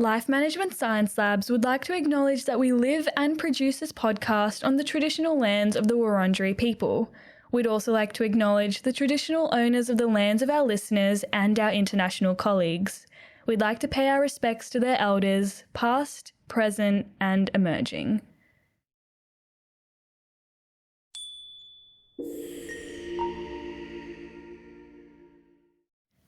Life Management Science Labs would like to acknowledge that we live and produce this podcast on the traditional lands of the Wurundjeri people. We'd also like to acknowledge the traditional owners of the lands of our listeners and our international colleagues. We'd like to pay our respects to their elders, past, present, and emerging.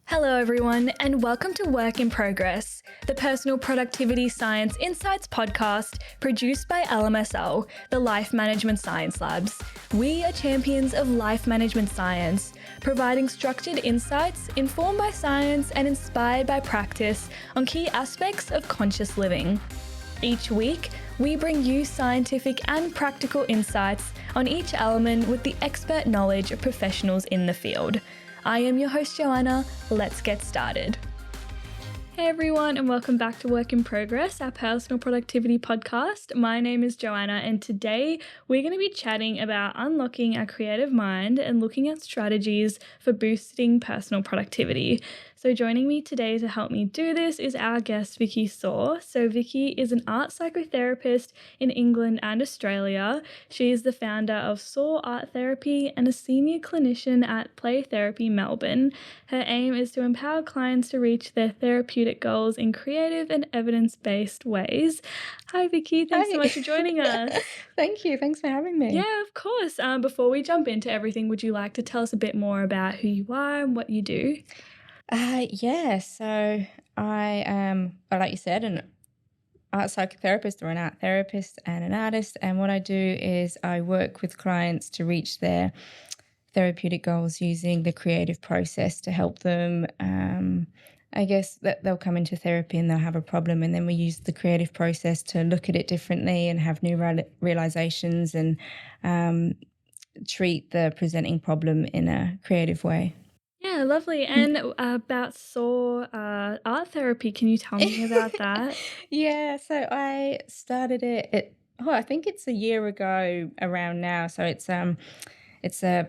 Hello everyone, and welcome to Work in Progress, the Personal Productivity Science Insights podcast produced by LMSL, the Life Management Science Labs. We are champions of life management science, providing structured insights informed by science and inspired by practice on key aspects of conscious living. Each week, we bring you scientific and practical insights on each element with the expert knowledge of professionals in the field. I am your host, Joanna. Let's get started. Hey everyone, and welcome back to Work in Progress, our personal productivity podcast. My name is Joanna, and today we're going to be chatting about unlocking our creative mind and looking at strategies for boosting personal productivity. So joining me today to help me do this is our guest, Vicki Soar. So Vicki is an art psychotherapist in England and Australia. She is the founder of SOAR Art Therapy and a senior clinician at Therapy Melbourne. Her aim is to empower clients to reach their therapeutic goals in creative and evidence-based ways. Hi Vicki, thanks so much for joining us. Thank you. Thanks for having me. Yeah, of course. Before we jump into everything, would you like to tell us a bit more about who you are and what you do? So I am, like you said, an art psychotherapist or an art therapist and an artist. And what I do is I work with clients to reach their therapeutic goals using the creative process to help them. I guess that they'll come into therapy and they'll have a problem, and then we use the creative process to look at it differently and have new realizations and treat the presenting problem in a creative way. Yeah, lovely. And about SOAR Art Therapy, can you tell me about that? Yeah, so I started it, I think it's a year ago around now. So it's a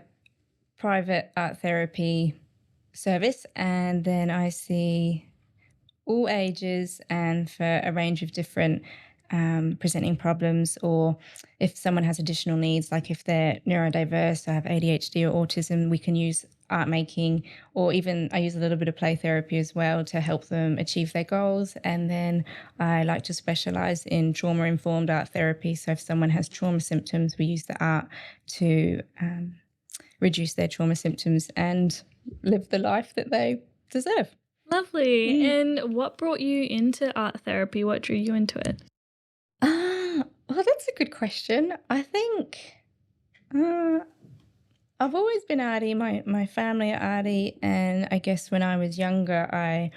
private art therapy service, and then I see all ages and for a range of different presenting problems, or if someone has additional needs, like if they're neurodiverse or have ADHD or autism, we can use art making, or even I use a little bit of play therapy as well to help them achieve their goals. And then I like to specialize in trauma-informed art therapy. So if someone has trauma symptoms, we use the art to reduce their trauma symptoms and live the life that they deserve. Lovely. And what brought you into art therapy? What drew you into it? Well, that's a good question. I think I've always been arty. My family are arty, and I guess when I was younger, I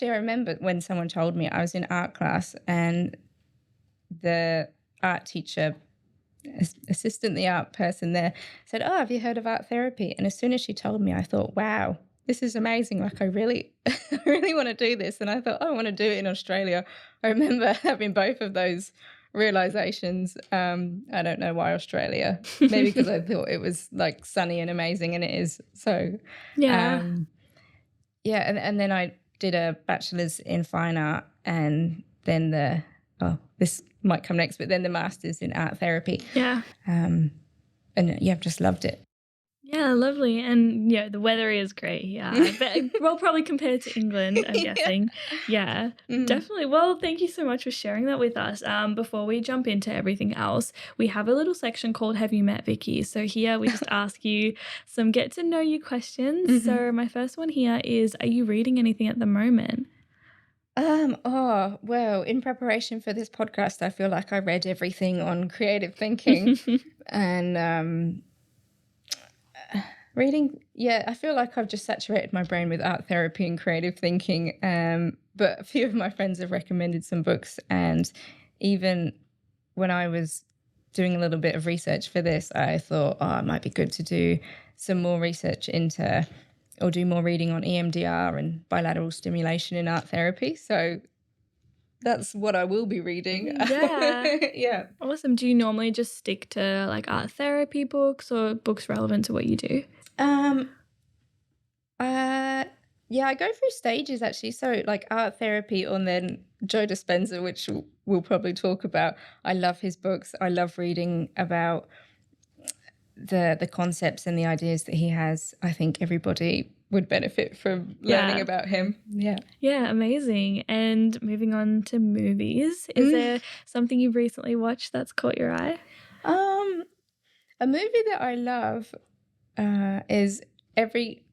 remember when someone told me I was in art class, and the art teacher, assistant, the art person there said, "Oh, have you heard of art therapy?" And as soon as she told me, I thought, "Wow, this is amazing! Like I really, I really want to do this." And I thought, "I want to do it in Australia." I remember having both of those realizations. I don't know why Australia. Maybe because I thought it was like sunny and amazing, and it is. So, Yeah. yeah. And then I did a bachelor's in fine art, and then this might come next, but then the master's in art therapy. Yeah. And yeah, I've just loved it. Yeah, lovely. And yeah, the weather is great here. Well, probably compared to England, I'm guessing. Yeah, definitely. Well, thank you so much for sharing that with us. Before we jump into everything else, we have a little section called Have You Met Vicky? So here we just ask you some get to know you questions. So my first one here is, are you reading anything at the moment? Well, in preparation for this podcast, I feel like I read everything on creative thinking and reading. Yeah, I feel like I've just saturated my brain with art therapy and creative thinking. But a few of my friends have recommended some books, and even when I was doing a little bit of research for this, I thought, it might be good to do some more research into or do more reading on EMDR and bilateral stimulation in art therapy. So that's what I will be reading. Yeah. Yeah. Awesome. Do you normally just stick to like art therapy books or books relevant to what you do? Yeah, I go through stages actually. So like art therapy and then Joe Dispenza, which we'll probably talk about. I love his books. I love reading about the concepts and the ideas that he has. I think everybody would benefit from learning Yeah. about him. Yeah. Yeah, amazing. And moving on to movies, is there something you've recently watched that's caught your eye? Um, a movie that I love is every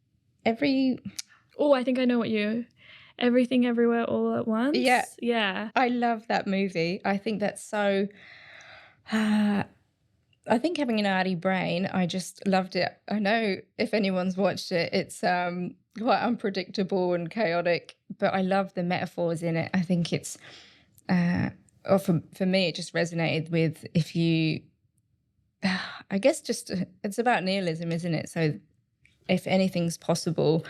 Oh, I think I know what you Everything Everywhere All at Once? yeah, Yeah. I love that movie. I think that's so uh, I think having an arty brain, I just loved it. I know if anyone's watched it, it's quite unpredictable and chaotic, but I love the metaphors in it. I think it's or for me it just resonated with if you I guess just it's about nihilism, isn't it? So if anything's possible,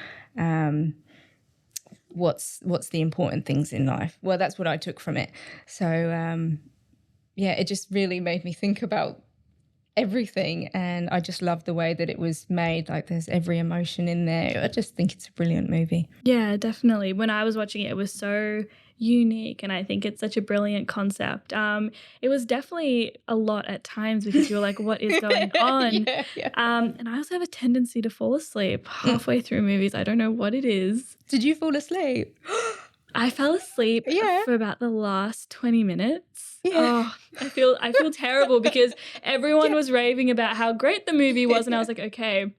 what's the important things in life? Well, that's what I took from it. So yeah, it just really made me think about everything, and I just love the way that it was made. Like there's every emotion in there. I just think it's a brilliant movie. Yeah, definitely. When I was watching it, it was so unique, and I think it's such a brilliant concept. It was definitely a lot at times because you were like, what is going on? Yeah. And I also have a tendency to fall asleep halfway through movies. I don't know what it is. Did you fall asleep? I fell asleep Yeah. for about the last 20 minutes. Yeah. Oh, I feel terrible because everyone was raving about how great the movie was, and I was like, okay,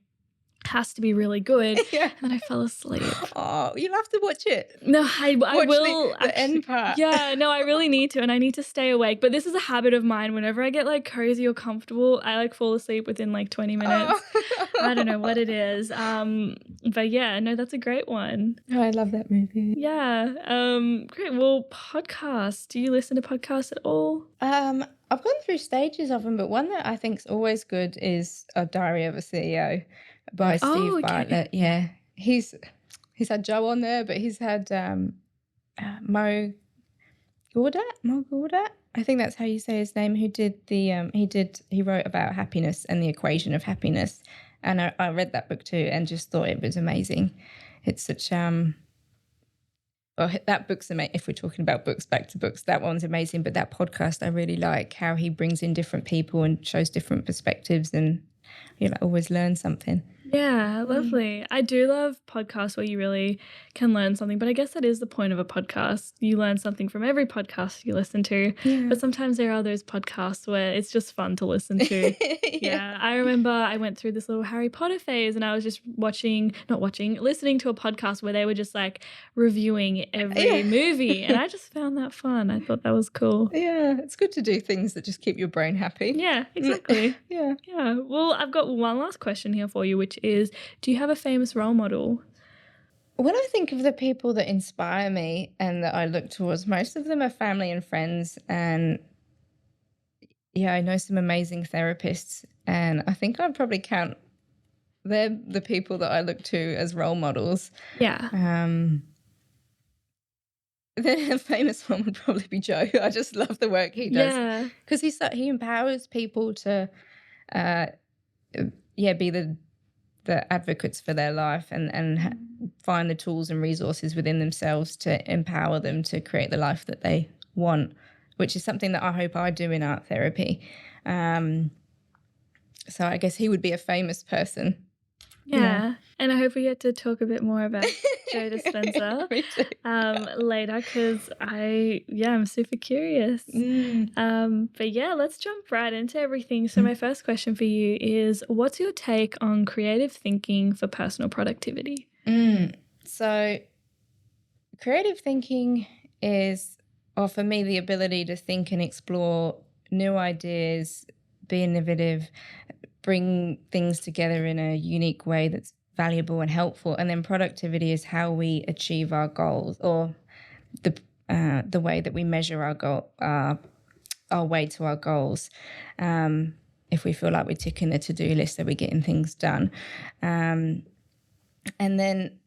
has to be really good. Yeah. And then I fell asleep. Oh, you'll have to watch it. No, I Watch will. the end part. Yeah, no, I really need to, and I need to stay awake. But this is a habit of mine. Whenever I get like cozy or comfortable, I like fall asleep within like 20 minutes. Oh. I don't know what it is. But yeah, no, that's a great one. Oh, I love that movie. Yeah. Great. Well, podcasts. Do you listen to podcasts at all? I've gone through stages of them, but one that I think's always good is A Diary of a CEO by Steve Oh, okay. Bartlett. Yeah, he's had Joe on there, but he's had Mo Gawdat. I think that's how you say his name. Who did the he wrote about happiness and the equation of happiness, and I read that book too and just thought it was amazing. It's such well, that book's amazing. If we're talking about books, back to books, that one's amazing. But that podcast, I really like how he brings in different people and shows different perspectives, and you always learn something. Yeah, lovely. I do love podcasts where you really can learn something, but I guess that is the point of a podcast. You learn something from every podcast you listen to, but sometimes there are those podcasts where it's just fun to listen to. Yeah, I remember I went through this little Harry Potter phase and I was just listening to a podcast where they were just like reviewing every movie, and I just found that fun. I thought that was cool. Yeah, it's good to do things that just keep your brain happy. Yeah, exactly. Yeah. Well, I've got one last question here for you, which is, do you have a famous role model? When I think of the people that inspire me and that I look towards, most of them are family and friends. And yeah, I know some amazing therapists, and I think I'd probably count they're the people that I look to as role models. Yeah. The famous one would probably be Joe. I just love the work he does because he empowers people to be the advocates for their life and find the tools and resources within themselves to empower them to create the life that they want, which is something that I hope I do in art therapy. So I guess he would be a famous person. Yeah. And I hope we get to talk a bit more about Joe Dispenza later, because I'm super curious. But yeah, let's jump right into everything. So my first question for you is, what's your take on creative thinking for personal productivity? So creative thinking is, for me, the ability to think and explore new ideas, be innovative, bring things together in a unique way that's valuable and helpful. And then productivity is how we achieve our goals, or the way that we measure our way to our goals. If we feel like we're ticking the to-do list, that we're getting things done. And then,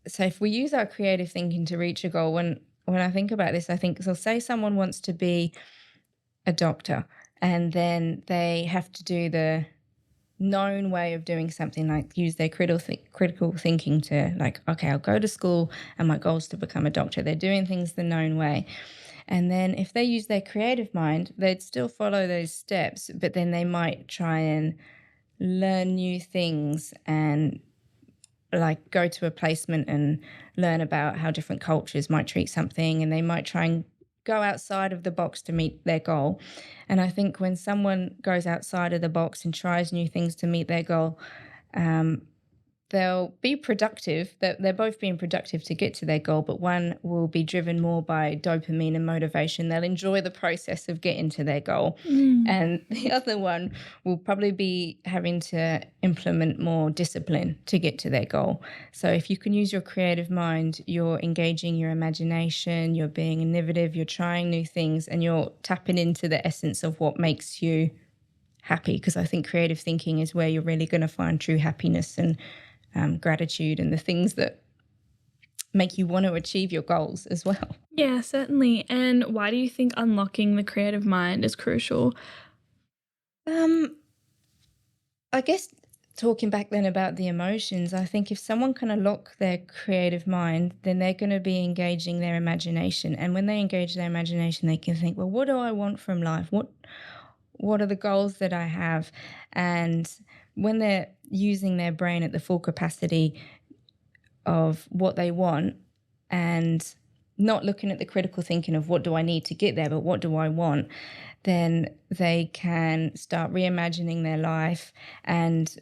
so if we use our creative thinking to reach a goal, when I think about this, I think, so say someone wants to be a doctor, and then they have to do the known way of doing something, like use their critical thinking to, like, okay, I'll go to school and my goal is to become a doctor. They're doing things the known way. And then if they use their creative mind, they'd still follow those steps, but then they might try and learn new things and like go to a placement and learn about how different cultures might treat something, and they might try and go outside of the box to meet their goal. And I think when someone goes outside of the box and tries new things to meet their goal, they'll be productive. They're both being productive to get to their goal, but one will be driven more by dopamine and motivation. They'll enjoy the process of getting to their goal. And the other one will probably be having to implement more discipline to get to their goal. So if you can use your creative mind, you're engaging your imagination, you're being innovative, you're trying new things, and you're tapping into the essence of what makes you happy. Because I think creative thinking is where you're really going to find true happiness and gratitude and the things that make you want to achieve your goals as well. Yeah, certainly. And why do you think unlocking the creative mind is crucial? I guess talking back then about the emotions, I think if someone can unlock their creative mind, then they're going to be engaging their imagination. And when they engage their imagination, they can think, well, what do I want from life? What are the goals that I have? And when they're using their brain at the full capacity of what they want and not looking at the critical thinking of what do I need to get there, but what do I want, then they can start reimagining their life and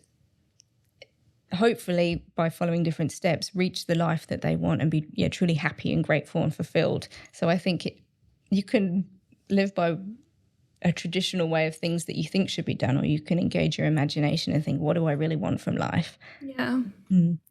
hopefully by following different steps reach the life that they want and be truly happy and grateful and fulfilled. So I think you can live by a traditional way of things that you think should be done, or you can engage your imagination and think, what do I really want from life? Yeah.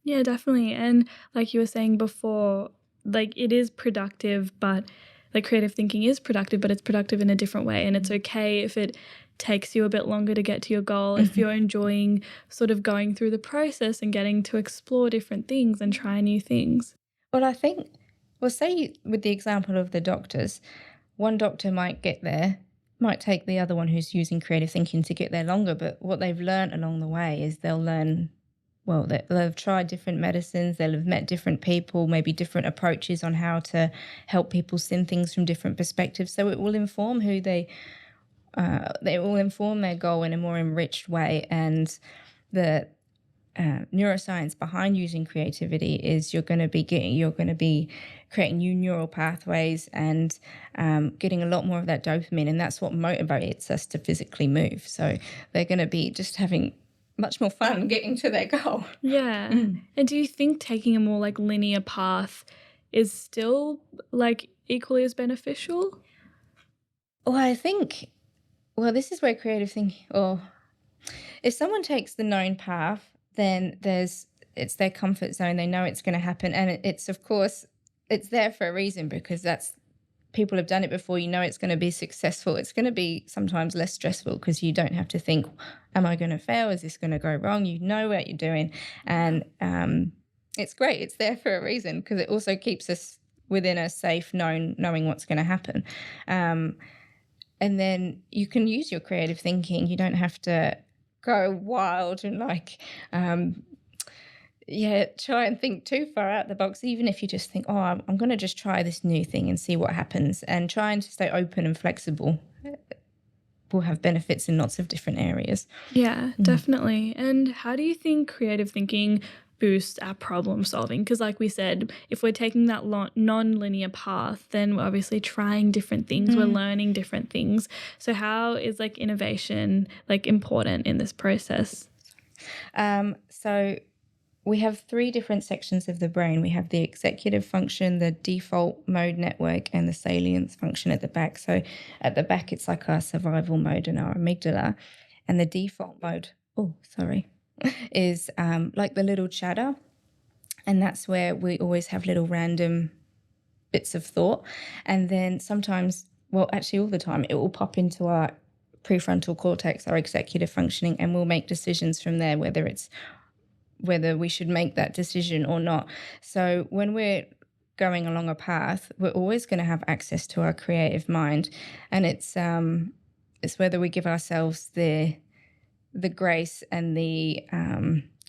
Yeah, definitely. And like you were saying before, like it is productive, but like creative thinking is productive, but it's productive in a different way. And it's okay if it takes you a bit longer to get to your goal, if you're enjoying sort of going through the process and getting to explore different things and try new things. Well, I think, say with the example of the doctors, one doctor might get there, might take the other one who's using creative thinking to get there longer, but what they've learned along the way is they'll learn, well, they'll have tried different medicines, they'll have met different people, maybe different approaches on how to help people see things from different perspectives. So it will inform who they will inform their goal in a more enriched way. And the neuroscience behind using creativity is you're going to be creating new neural pathways and getting a lot more of that dopamine, and that's what motivates us to physically move. So they're going to be just having much more fun getting to their goal. Yeah. And do you think taking a more like linear path is still like equally as beneficial? Well, I think, this is where creative thinking, or if someone takes the known path, then it's their comfort zone. They know it's going to happen. And it's, of course, it's there for a reason, because people have done it before. You know it's going to be successful. It's going to be sometimes less stressful because you don't have to think, am I going to fail? Is this going to go wrong? You know what you're doing. And it's great. It's there for a reason, because it also keeps us within a safe knowing what's going to happen. And then you can use your creative thinking. You don't have to go wild and try and think too far out the box. Even if you just think, I'm going to just try this new thing and see what happens, and trying to stay open and flexible will have benefits in lots of different areas. Yeah, definitely. And how do you think creative thinking boosts our problem solving? Because like we said, if we're taking that non-linear path, then we're obviously trying different things, we're learning different things. So how is like innovation like important in this process? So we have 3 different sections of the brain. We have the executive function, the default mode network, and the salience function at the back. So at the back, it's like our survival mode and our amygdala. And the default mode, is like the little chatter. And that's where we always have little random bits of thought. And then sometimes, actually all the time, it will pop into our prefrontal cortex, our executive functioning, and we'll make decisions from there, whether we should make that decision or not. So when we're going along a path, we're always going to have access to our creative mind. And it's whether we give ourselves the the grace and the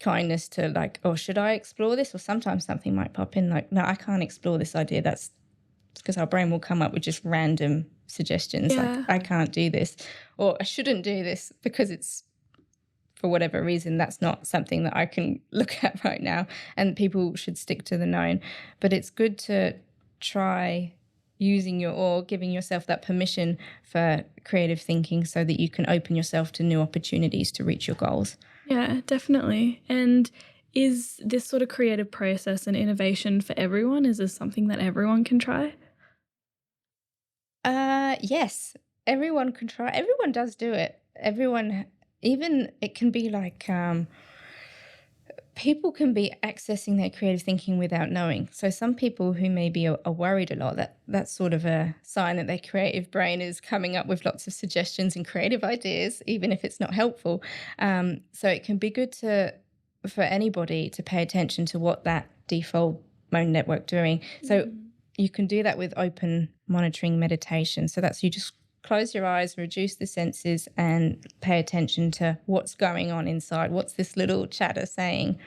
kindness to like, oh, should I explore this? Or sometimes something might pop in like, no, I can't explore this idea. That's because our brain will come up with just random suggestions like, I can't do this, or I shouldn't do this because it's, for whatever reason, that's not something that I can look at right now, and people should stick to the known. But it's good to try using or giving yourself that permission for creative thinking so that you can open yourself to new opportunities to reach your goals. Yeah, definitely. And is this sort of creative process an innovation for everyone? Is this something that everyone can try? Yes, everyone can try. Everyone does do it. Everyone, even it can be like people can be accessing their creative thinking without knowing. So some people who maybe are worried a lot, that's sort of a sign that their creative brain is coming up with lots of suggestions and creative ideas, even if it's not helpful. So it can be good for anybody to pay attention to what that default mode network doing. So you can do that with open monitoring meditation. So that's you just close your eyes, reduce the senses, and pay attention to what's going on inside. What's this little chatter saying?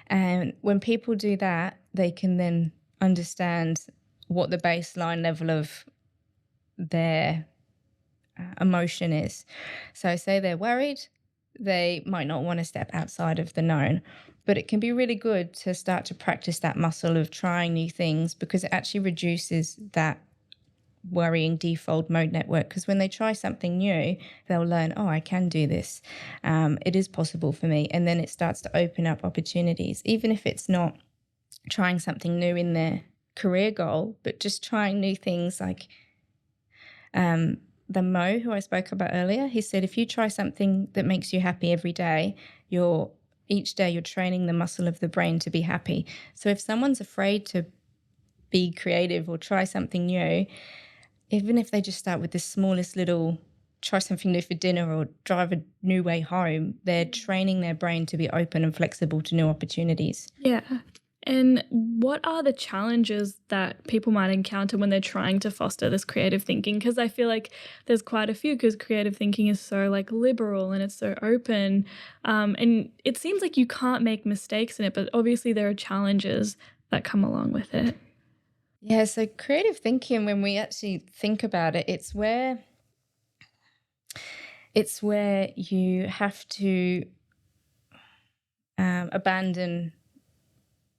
And when people do that, they can then understand what the baseline level of their emotion is. So say they're worried, they might not want to step outside of the known. But it can be really good to start to practice that muscle of trying new things, because it actually reduces that worrying default mode network. Because when they try something new, they'll learn, oh, I can do this. It is possible for me. And then it starts to open up opportunities, even if it's not trying something new in their career goal, but just trying new things. Like the Mo who I spoke about earlier, he said, if you try something that makes you happy every day, each day you're training the muscle of the brain to be happy. So if someone's afraid to be creative or try something new, even if they just start with the smallest little, try something new for dinner or drive a new way home, they're training their brain to be open and flexible to new opportunities. Yeah. And what are the challenges that people might encounter when they're trying to foster this creative thinking? Because I feel like there's quite a few, because creative thinking is so like liberal and it's so open. And it seems like you can't make mistakes in it, but obviously there are challenges that come along with it. Yeah, so creative thinking, when we actually think about it, it's where you have to abandon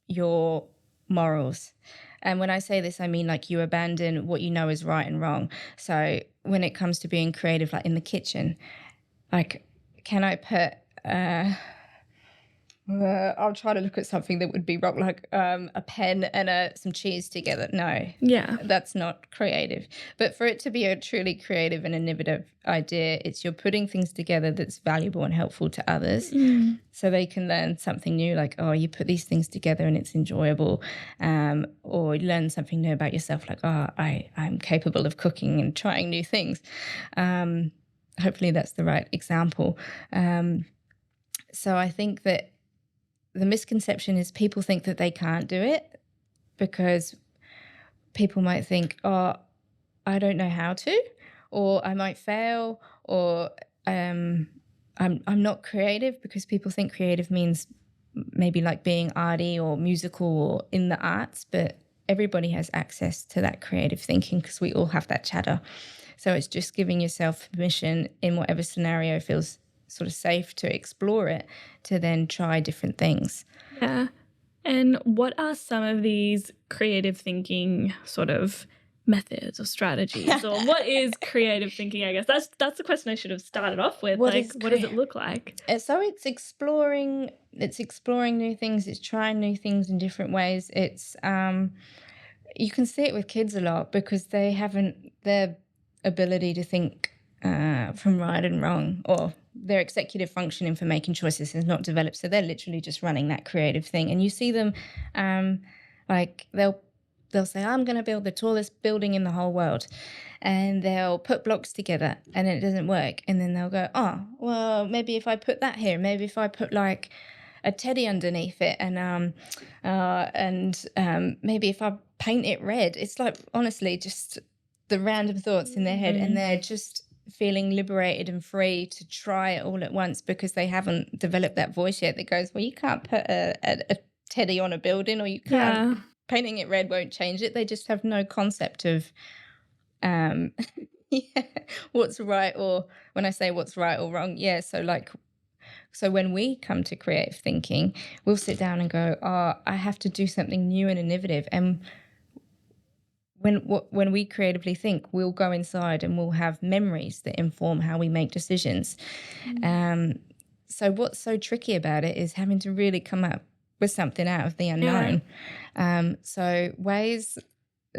your morals. And when I say this, I mean like you abandon what you know is right and wrong. So when it comes to being creative, like in the kitchen, like, can I put I'll try to look at something that would be wrong, like a pen and some cheese together. No, that's not creative. But for it to be a truly creative and innovative idea, it's you're putting things together that's valuable and helpful to others, so they can learn something new. Like, oh, you put these things together and it's enjoyable, or you learn something new about yourself. Like, oh, I'm capable of cooking and trying new things. Hopefully, that's the right example. So I think that the misconception is people think that they can't do it, because people might think, oh, I don't know how to, or I might fail, or I'm not creative, because people think creative means maybe like being arty or musical or in the arts, but everybody has access to that creative thinking because we all have that chatter. So it's just giving yourself permission in whatever scenario feels sort of safe to explore it, to then try different things. Yeah. And what are some of these creative thinking sort of methods or strategies, or what is creative thinking? I guess that's the question I should have started off with. What does it look like? So it's exploring new things, it's trying new things in different ways. It's you can see it with kids a lot, because they haven't their ability to think from right and wrong, or their executive functioning for making choices is not developed. So they're literally just running that creative thing. And you see them like they'll say, I'm going to build the tallest building in the whole world. And they'll put blocks together and it doesn't work. And then they'll go, oh, well, maybe if I put that here, maybe if I put like a teddy underneath it, and maybe if I paint it red. It's like, honestly, just the random thoughts in their head, and they're just feeling liberated and free to try it all at once because they haven't developed that voice yet that goes, well, you can't put a teddy on a building, or you can't, painting it red won't change it. They just have no concept of yeah, what's right, or when I say what's right or wrong, so when we come to creative thinking, we'll sit down and go, oh, I have to do something new and innovative. And when we creatively think, we'll go inside and we'll have memories that inform how we make decisions. So what's so tricky about it is having to really come up with something out of the unknown. So ways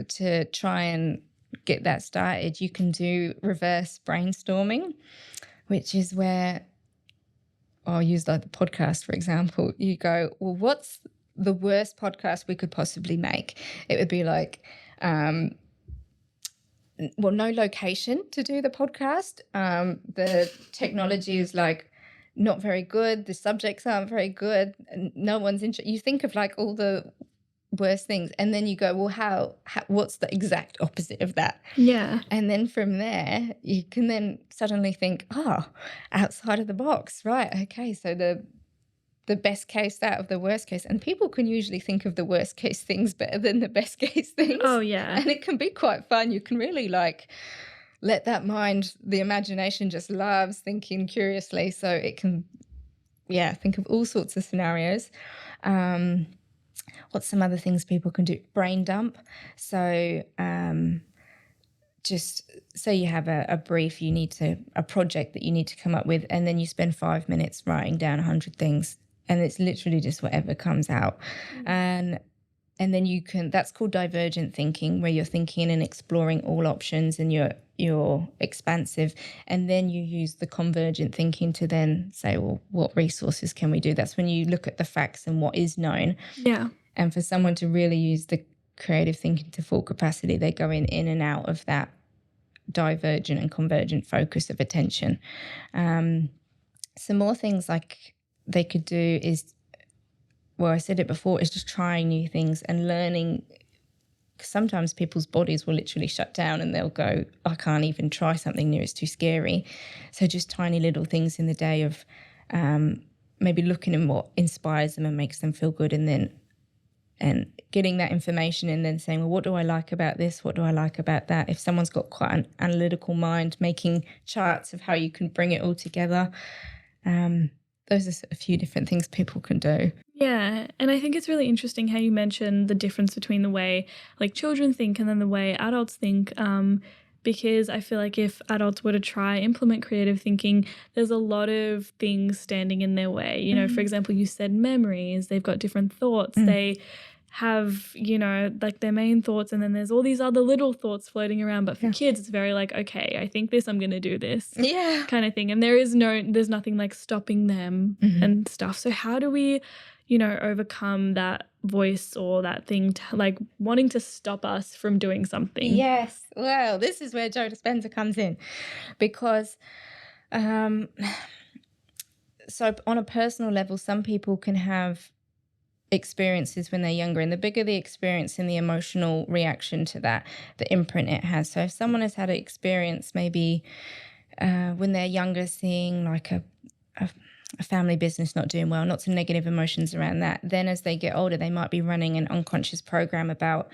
to try and get that started, you can do reverse brainstorming, which is where, I'll use like the podcast, for example. You go, well, what's the worst podcast we could possibly make? It would be like, no location to do the podcast. The technology is like not very good. The subjects aren't very good. And no one's interested. You think of like all the worst things, and then you go, well, how what's the exact opposite of that? And then from there you can then suddenly think, outside of the box, right? Okay, so the best case out of the worst case, and people can usually think of the worst case things better than the best case things. And it can be quite fun. You can really like let that mind, the imagination just loves thinking curiously, so it can think of all sorts of scenarios. What's some other things people can do? Brain dump. So just say you have a brief, a project that you need to come up with, and then you spend 5 minutes writing down 100 things, and it's literally just whatever comes out. And then that's called divergent thinking, where you're thinking and exploring all options and you're expansive. And then you use the convergent thinking to then say, well, what resources can we do? That's when you look at the facts and what is known. And for someone to really use the creative thinking to full capacity, they're going in and out of that divergent and convergent focus of attention. Some more things like they could do is, well, I said it before, is just trying new things and learning. Sometimes people's bodies will literally shut down and they'll go, I can't even try something new, it's too scary. So just tiny little things in the day of maybe looking at what inspires them and makes them feel good, and getting that information and then saying, well, what do I like about this? What do I like about that? If someone's got quite an analytical mind, making charts of how you can bring it all together. Those are a few different things people can do. Yeah, and I think it's really interesting how you mentioned the difference between the way like children think and then the way adults think, because I feel like if adults were to try implement creative thinking, there's a lot of things standing in their way. You know, for example, you said memories, they've got different thoughts. They have, like their main thoughts, and then there's all these other little thoughts floating around. But for kids, it's very like, okay, I think this, I'm going to do this kind of thing. And there's nothing like stopping them and stuff. So how do we, overcome that voice or that thing like wanting to stop us from doing something? Yes. Well, this is where Joe Dispenza comes in, because so on a personal level, some people can have experiences when they're younger, and the bigger the experience and the emotional reaction to that, the imprint it has. So if someone has had an experience maybe when they're younger, seeing like a family business not doing well, lots of negative emotions around that, then as they get older, they might be running an unconscious program about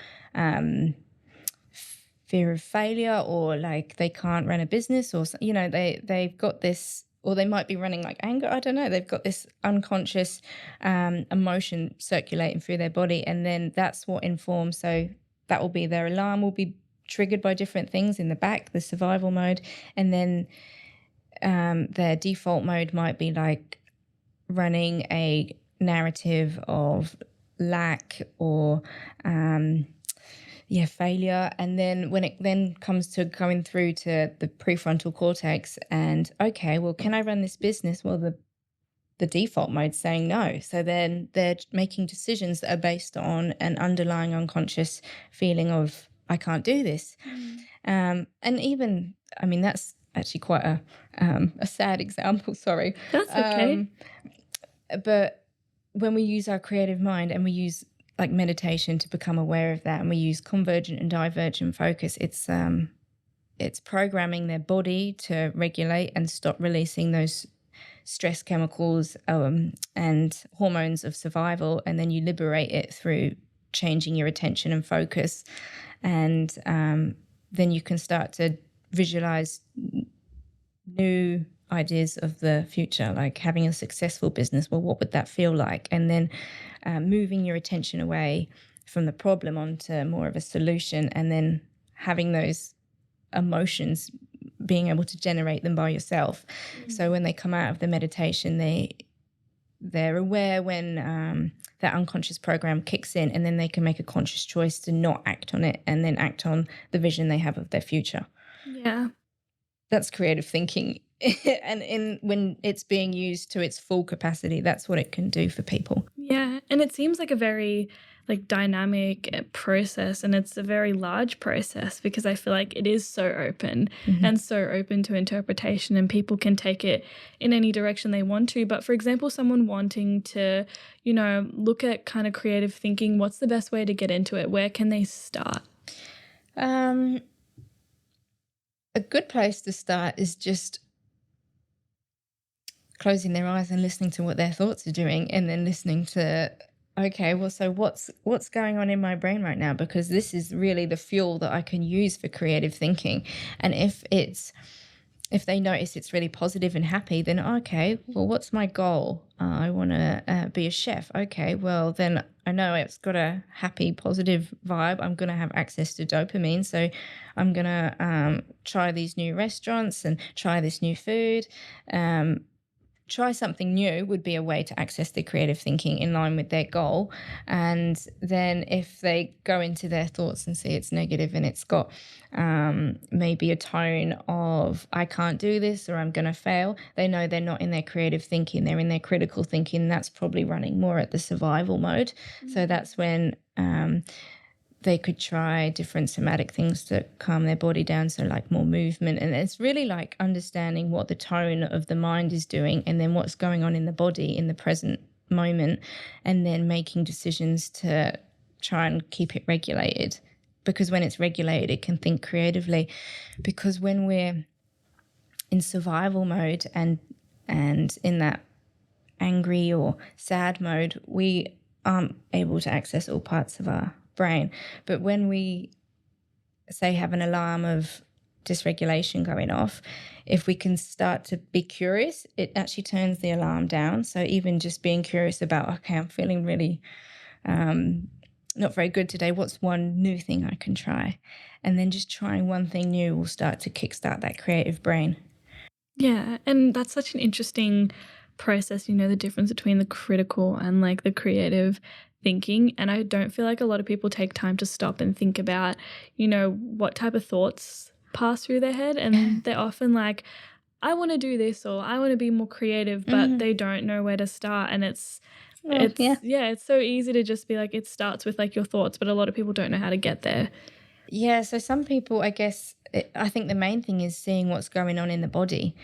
fear of failure, or like they can't run a business, or they've got this, or they might be running like anger, I don't know, they've got this unconscious emotion circulating through their body, and then that's what informs. So that will be, their alarm will be triggered by different things in the back, the survival mode, and then their default mode might be like running a narrative of lack or failure. And then when it then comes to going through to the prefrontal cortex and, okay, well, can I run this business? Well, the default mode's saying no. So then they're making decisions that are based on an underlying unconscious feeling of, I can't do this. And even, I mean, that's actually quite a sad example, sorry. That's okay. But when we use our creative mind and we use like meditation to become aware of that, and we use convergent and divergent focus, it's it's programming their body to regulate and stop releasing those stress chemicals and hormones of survival, and then you liberate it through changing your attention and focus. And then you can start to visualize new ideas of the future, like having a successful business. Well, what would that feel like? And then moving your attention away from the problem onto more of a solution, and then having those emotions, being able to generate them by yourself. So when they come out of the meditation, they're aware when that unconscious program kicks in, and then they can make a conscious choice to not act on it and then act on the vision they have of their future. Yeah. That's creative thinking. And when it's being used to its full capacity, that's what it can do for people. Yeah. And it seems like a very dynamic process, and it's a very large process, because I feel like it is so open and so open to interpretation, and people can take it in any direction they want to. But for example, someone wanting to, look at kind of creative thinking, what's the best way to get into it? Where can they start? A good place to start is just closing their eyes and listening to what their thoughts are doing, and then listening to, okay, well, so what's going on in my brain right now? Because this is really the fuel that I can use for creative thinking. And if they notice it's really positive and happy, then okay, well, what's my goal? I want to be a chef. Okay, well, then I know it's got a happy, positive vibe. I'm going to have access to dopamine. So I'm going to try these new restaurants and try this new food. Try something new would be a way to access the creative thinking in line with their goal. And then if they go into their thoughts and see it's negative, and it's got maybe a tone of I can't do this, or I'm going to fail, they know they're not in their creative thinking, they're in their critical thinking. That's probably running more at the survival mode. So that's when they could try different somatic things to calm their body down, so like more movement. And it's really like understanding what the tone of the mind is doing, and then what's going on in the body in the present moment, and then making decisions to try and keep it regulated. Because when it's regulated, it can think creatively. Because when we're in survival mode and in that angry or sad mode, we aren't able to access all parts of our brain. But when we, say, have an alarm of dysregulation going off, if we can start to be curious, it actually turns the alarm down. So even just being curious about, okay, I'm feeling really not very good today, what's one new thing I can try? And then just trying one thing new will start to kickstart that creative brain. Yeah, and that's such an interesting process, the difference between the critical and the creative thinking. And I don't feel like a lot of people take time to stop and think about, what type of thoughts pass through their head. And they're often like, I want to do this, or I want to be more creative, but they don't know where to start. And it's so easy to just be like, it starts with your thoughts, but a lot of people don't know how to get there. Yeah, so some people, I think the main thing is seeing what's going on in the body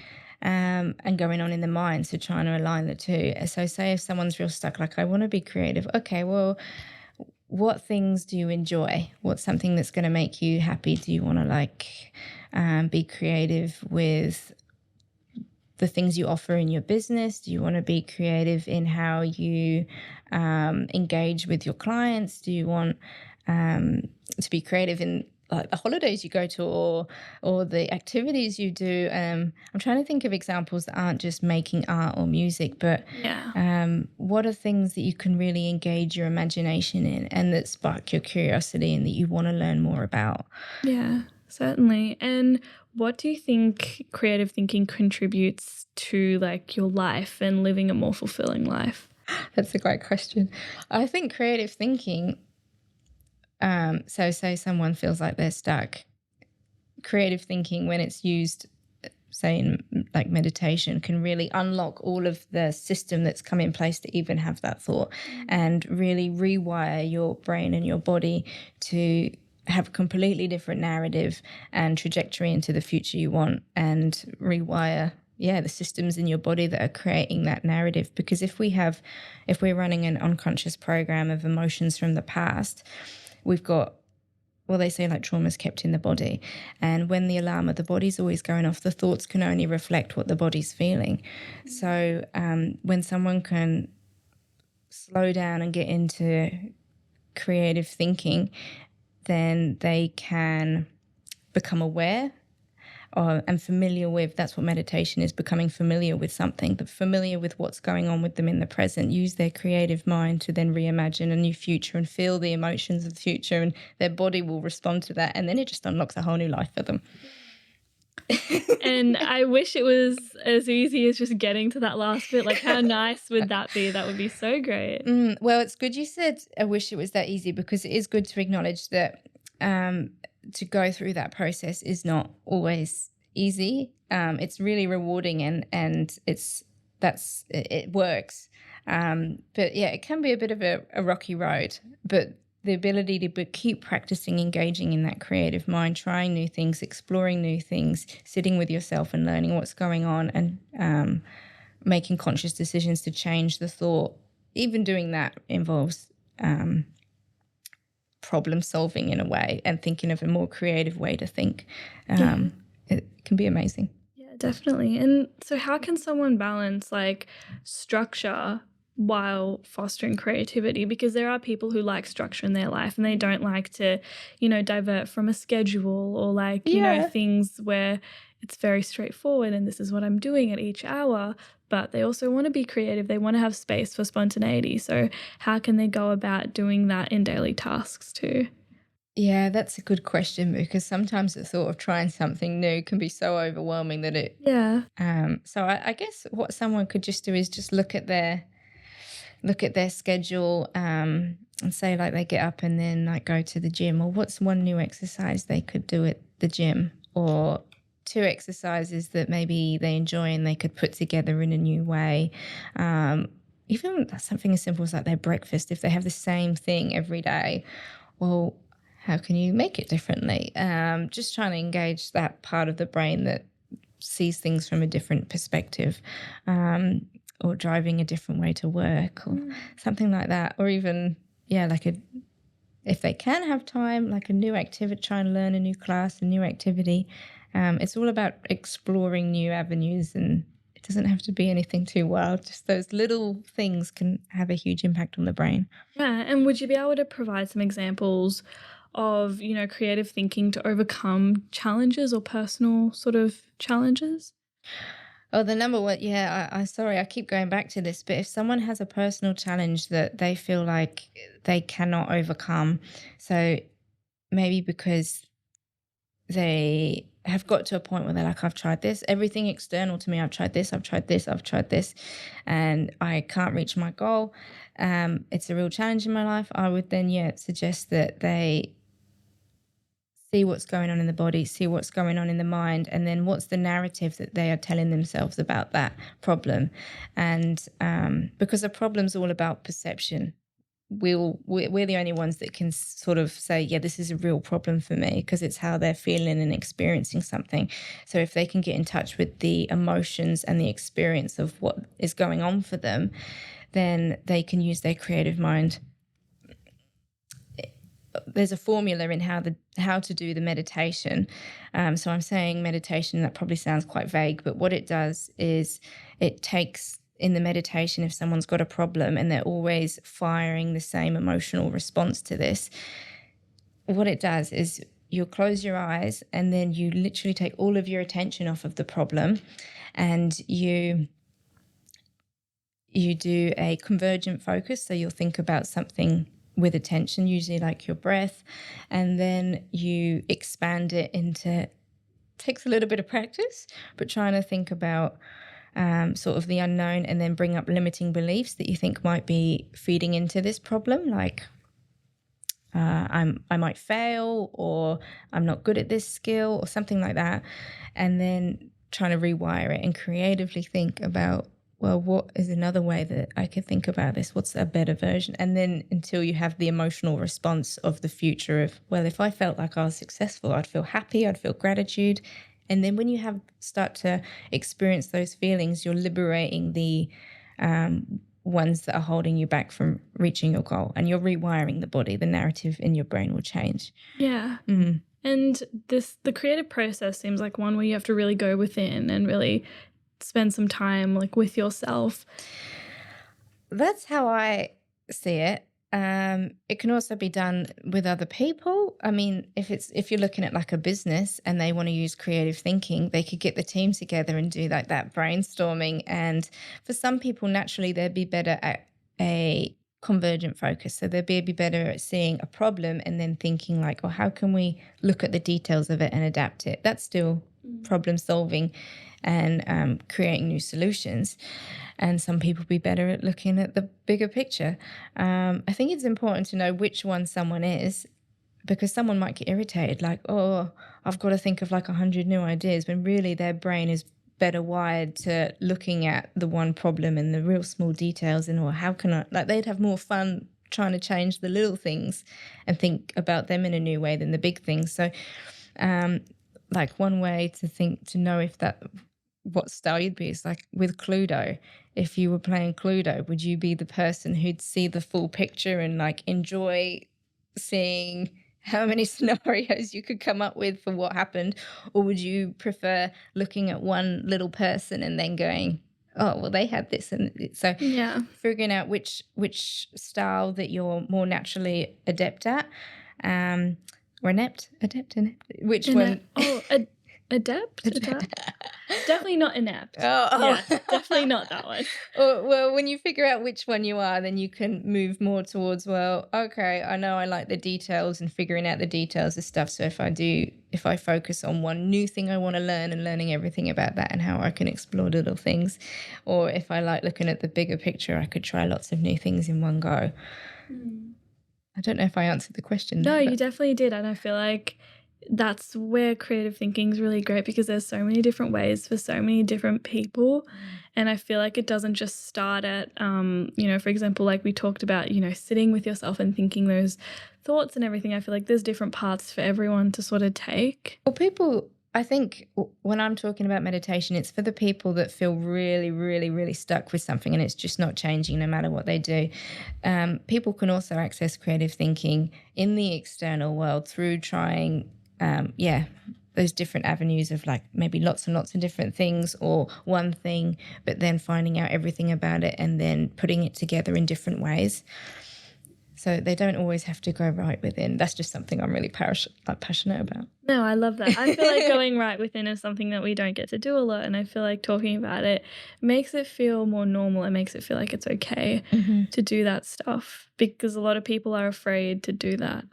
and going on in the mind, so trying to align the two. So say if someone's real stuck, like, I want to be creative. Okay, well, what things do you enjoy? What's something that's going to make you happy? Do you want to be creative with the things you offer in your business? Do you want to be creative in how you engage with your clients? Do you want to be creative in the holidays you go to, or the activities you do? I'm trying to think of examples that aren't just making art or music, but what are things that you can really engage your imagination in, and that spark your curiosity, and that you want to learn more about? Yeah, certainly. And what do you think creative thinking contributes to your life and living a more fulfilling life? That's a great question. I think creative thinking, so say someone feels like they're stuck, creative thinking, when it's used, say in meditation, can really unlock all of the system that's come in place to even have that thought, and really rewire your brain and your body to have a completely different narrative and trajectory into the future you want, and rewire the systems in your body that are creating that narrative. Because if we're running an unconscious program of emotions from the past, we've got well, they say like trauma is kept in the body. And when the alarm of the body's always going off, the thoughts can only reflect what the body's feeling. So when someone can slow down and get into creative thinking, then they can become aware and familiar with, that's what meditation is, becoming familiar with something, but familiar with what's going on with them in the present, use their creative mind to then reimagine a new future and feel the emotions of the future, and their body will respond to that, and then it just unlocks a whole new life for them. And I wish it was as easy as just getting to that last bit. Like, how nice would that be? That would be so great. Well, it's good you said I wish it was that easy, because it is good to acknowledge that to go through that process is not always easy. It's really rewarding, and it works. But yeah, it can be a bit of a rocky road, but the ability to keep practicing engaging in that creative mind, trying new things, exploring new things, sitting with yourself and learning what's going on, and making conscious decisions to change the thought. Even doing that involves problem solving in a way, and thinking of a more creative way to think. It can be amazing. Yeah, definitely. And so how can someone balance like structure while fostering creativity? Because there are people who like structure in their life and they don't like to, divert from a schedule, or like, things where it's very straightforward and this is what I'm doing at each hour. But they also want to be creative. They want to have space for spontaneity. So how can they go about doing that in daily tasks too? Yeah, that's a good question, because sometimes the thought of trying something new can be so overwhelming that it. Yeah. So I guess what someone could just do is just look at their schedule, and say like they get up and then like go to the gym, or what's one new exercise they could do at the gym, or two exercises that maybe they enjoy and they could put together in a new way. Even something as simple as like their breakfast, if they have the same thing every day, well, how can you make it differently? Just trying to engage that part of the brain that sees things from a different perspective, or driving a different way to work, or something like that. Or even, if they can have time, like a new activity, try and learn a new class, a new activity. It's all about exploring new avenues, and it doesn't have to be anything too wild. Just those little things can have a huge impact on the brain. Yeah. And would you be able to provide some examples of, creative thinking to overcome challenges or personal sort of challenges? Oh, the number one, sorry, I keep going back to this, but if someone has a personal challenge that they feel like they cannot overcome, so maybe because they have got to a point where they're like, I've tried this, everything external to me, I've tried this, and I can't reach my goal. It's a real challenge in my life. I would then, suggest that they see what's going on in the body, see what's going on in the mind, and then what's the narrative that they are telling themselves about that problem. And because a problem's all about perception, we're the only ones that can sort of say, yeah, this is a real problem for me, because it's how they're feeling and experiencing something. So if they can get in touch with the emotions and the experience of what is going on for them, then they can use their creative mind. There's a formula in how to do the meditation. So I'm saying meditation, that probably sounds quite vague, but what it does is it takes, in the meditation, if someone's got a problem and they're always firing the same emotional response to this, what it does is you'll close your eyes and then you literally take all of your attention off of the problem, and you do a convergent focus. So you'll think about something with attention, usually like your breath, and then you expand it into, takes a little bit of practice, but trying to think about sort of the unknown, and then bring up limiting beliefs that you think might be feeding into this problem, like I might fail, or I'm not good at this skill, or something like that, and then trying to rewire it and creatively think about, well, what is another way that I could think about this? What's a better version? And then until you have the emotional response of the future of, well, if I felt like I was successful, I'd feel happy, I'd feel gratitude. And then when you start to experience those feelings, you're liberating the ones that are holding you back from reaching your goal, and you're rewiring the body. The narrative in your brain will change. Yeah. Mm. And the creative process seems like one where you have to really go within and really spend some time like with yourself. That's how I see it. It can also be done with other people. I mean, if you're looking at like a business and they want to use creative thinking, they could get the team together and do like that brainstorming. And for some people, naturally, they'd be better at a convergent focus. So they'd be better at seeing a problem and then thinking like, oh, how can we look at the details of it and adapt it? That's still problem solving and creating new solutions. And some people be better at looking at the bigger picture. I think it's important to know which one someone is, because someone might get irritated, like, oh, I've got to think of like 100 new ideas, when really their brain is better wired to looking at the one problem and the real small details, and, or how can I, like, they'd have more fun trying to change the little things and think about them in a new way than the big things. So like one way to know if that, what style you'd be is like with Cluedo. If you were playing Cluedo, would you be the person who'd see the full picture and like enjoy seeing how many scenarios you could come up with for what happened? Or would you prefer looking at one little person and then going, oh, well, they had this? And so figuring out which style that you're more naturally adept at, or inept, which one? Adept? Definitely not inept. Yeah, definitely not that one. Well, when you figure out which one you are, then you can move more towards, well, okay, I know I like the details, and figuring out the details of stuff. So if I focus on one new thing I want to learn and learning everything about that and how I can explore little things, or if I like looking at the bigger picture, I could try lots of new things in one go. I don't know if I answered the question. No, you definitely did. And I feel like that's where creative thinking is really great, because there's so many different ways for so many different people. And I feel like it doesn't just start at, for example, like we talked about, sitting with yourself and thinking those thoughts and everything. I feel like there's different paths for everyone to sort of take. Well, people, I think when I'm talking about meditation, it's for the people that feel really, really, really stuck with something and it's just not changing no matter what they do. People can also access creative thinking in the external world through trying those different avenues of like maybe lots and lots of different things, or one thing, but then finding out everything about it and then putting it together in different ways. So they don't always have to go right within. That's just something I'm really passionate about. No, I love that. I feel like going right within is something that we don't get to do a lot, and I feel like talking about it makes it feel more normal. It makes it feel like it's okay to do that stuff, because a lot of people are afraid to do that.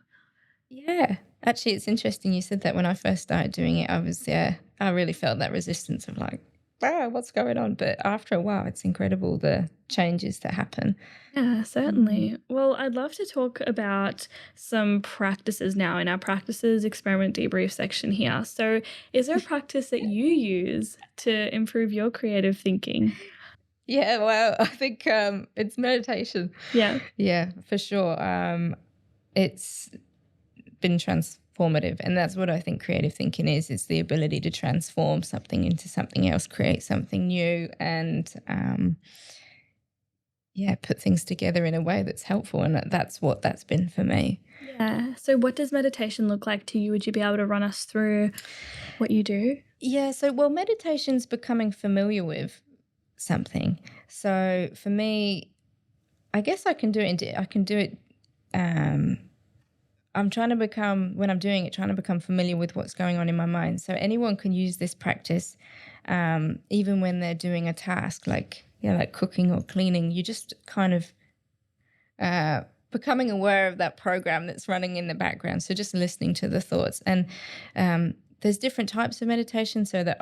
Yeah. Actually, it's interesting you said that. When I first started doing it, I really felt that resistance of like, wow, what's going on? But after a while, it's incredible the changes that happen. Yeah, certainly. Well, I'd love to talk about some practices now in our practices experiment debrief section here. So is there a practice that you use to improve your creative thinking? Yeah, well, I think it's meditation. Yeah, for sure. It's been transformative, and that's what I think creative thinking is. It's the ability to transform something into something else, create something new, and put things together in a way that's helpful. And that's what that's been for me. Yeah. So what does meditation look like to you? Would you be able to run us through what you do? Yeah. So, well, meditation's becoming familiar with something. So for me, I guess I can do it. I'm trying to become, when I'm doing it, trying to become familiar with what's going on in my mind. So anyone can use this practice, even when they're doing a task like cooking or cleaning. You just kind of becoming aware of that program that's running in the background. So just listening to the thoughts. And there's different types of meditation. So the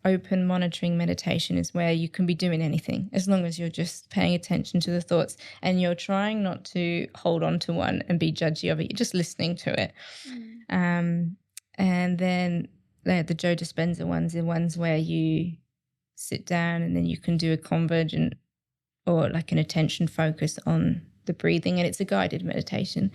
open monitoring meditation is where you can be doing anything as long as you're just paying attention to the thoughts and you're trying not to hold on to one and be judgy of it. You're just listening to it. And then the Joe Dispenza ones are ones where you sit down and then you can do a convergent or like an attention focus on the breathing, and it's a guided meditation.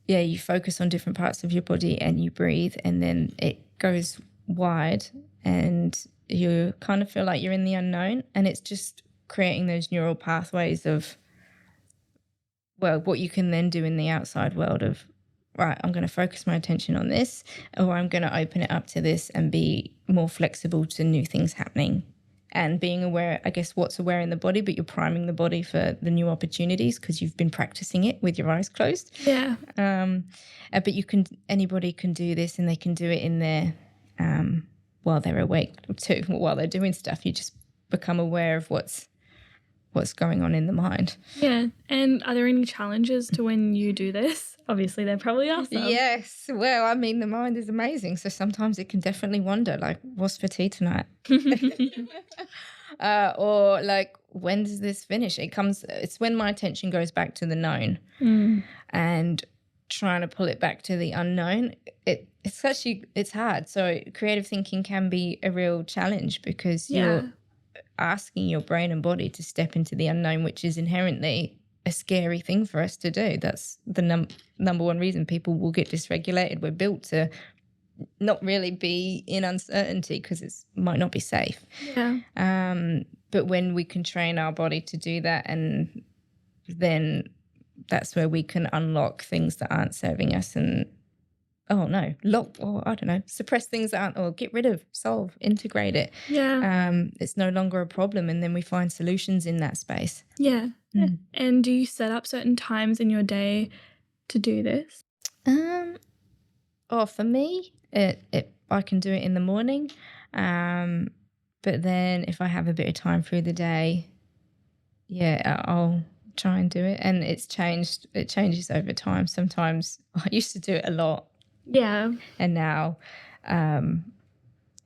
You focus on different parts of your body and you breathe, and then it goes wide and you kind of feel like you're in the unknown, and it's just creating those neural pathways of, well, what you can then do in the outside world of, right, I'm going to focus my attention on this, or I'm going to open it up to this and be more flexible to new things happening. And being aware, I guess, what's aware in the body, but you're priming the body for the new opportunities because you've been practicing it with your eyes closed. Yeah. But anybody can do this, and they can do it in their, while they're awake too, while they're doing stuff. You just become aware of what's going on in the mind. Yeah. And are there any challenges to when you do this? Obviously, there probably are some. Yes. Well, I mean, the mind is amazing. So sometimes it can definitely wander, like, what's for tea tonight? Or like, when does this finish? It's when my attention goes back to the known and trying to pull it back to the unknown. It's hard. So creative thinking can be a real challenge because you're asking your brain and body to step into the unknown, which is inherently a scary thing for us to do. That's the number one reason people will get dysregulated. We're built to not really be in uncertainty because it might not be safe. Yeah. But when we can train our body to do that, and then that's where we can unlock things that aren't serving us and suppress things that aren't, or get rid of, solve, integrate it. Yeah. It's no longer a problem, and then we find solutions in that space. Yeah. And do you set up certain times in your day to do this? For me, I can do it in the morning, but then if I have a bit of time through the day, I'll try and do it. And it changes over time. Sometimes I used to do it a lot. Yeah. And now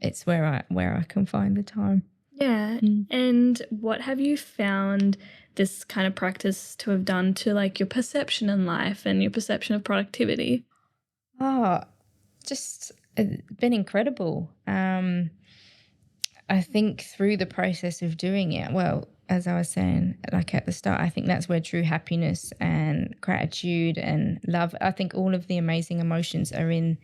it's where I can find the time. Yeah. And what have you found this kind of practice to have done to like your perception in life and your perception of productivity? Just been incredible. I think through the process of doing it, well, as I was saying, like at the start, I think that's where true happiness and gratitude and love, I think all of the amazing emotions are in.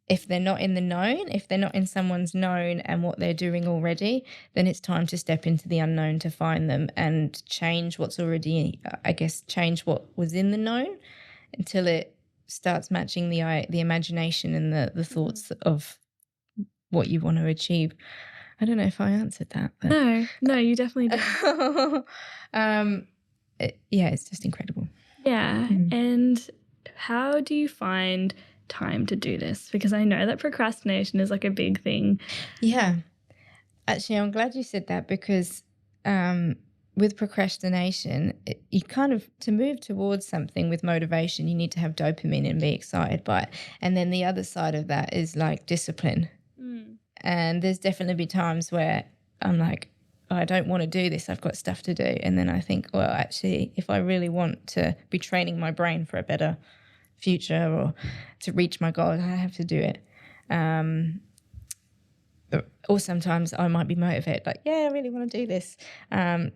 If they're not in the known, if they're not in someone's known and what they're doing already, then it's time to step into the unknown to find them and change what's already, change what was in the known until it starts matching the imagination and the thoughts of what you want to achieve. I don't know if I answered that. But No, you definitely did. It's just incredible. Yeah. And how do you find time to do this? Because I know that procrastination is like a big thing. Yeah. Actually, I'm glad you said that because with procrastination, you kind of, to move towards something with motivation, you need to have dopamine and be excited by it. And then the other side of that is like discipline. And there's definitely been times where I'm like, I don't want to do this. I've got stuff to do. And then I think, well, actually, if I really want to be training my brain for a better future or to reach my goals, I have to do it. Or sometimes I might be motivated, like, I really want to do this. And